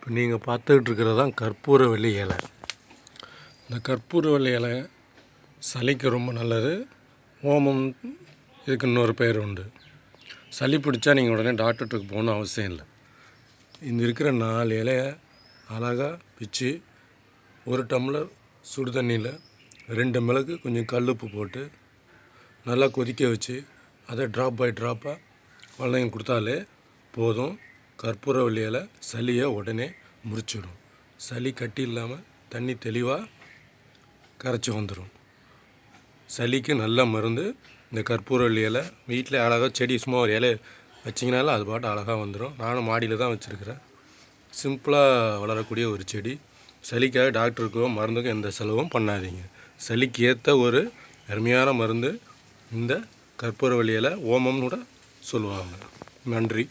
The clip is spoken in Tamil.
இப்போ நீங்கள் பார்த்துக்கிட்டு இருக்கிறது தான் கற்பூரவள்ளி இலை. இந்த கற்பூரவள்ளி இலை சளிக்கு ரொம்ப நல்லது. ஓமம் இதுக்கு இன்னொரு பேர் உண்டு. சளி பிடிச்சா நீங்கள் உடனே டாக்டர்கிட்ட போகணுன்னு அவசியம் இல்லை. இந்த இருக்கிற 4 இலையை அழகாக பிச்சு ஒரு டம்ளர் சுடு தண்ணியில் 2 மிளகு கொஞ்சம் கல்லுப்பு போட்டு நல்லா கொதிக்க வச்சு அதை ட்ராப் பை ட்ராப்பாக குழந்தைங்க கொடுத்தாலே போதும். கற்பூரவள்ளி இலை சளியை உடனே முறிச்சிடும். சளி கட்டி இல்லாமல் தண்ணி தெளிவாக கரைச்சி வந்துடும். சளிக்கு நல்ல மருந்து இந்த கற்பூரவள்ளி இலை. வீட்டில் அழகாக செடி சும்மா ஒரு இலை வச்சிங்கனாலும் அது பாட்டு அழகாக வந்துடும். நானும் மாடியில் தான் வச்சுருக்கிறேன். சிம்பிளாக வளரக்கூடிய ஒரு செடி. சளிக்காக டாக்டருக்கோ மருந்துக்கும் எந்த செலவும் பண்ணாதீங்க. சளிக்கு ஏற்ற ஒரு அருமையான மருந்து இந்த கற்பூரவள்ளி இலை. ஓமம்னு கூட சொல்லுவாங்க. நன்றி.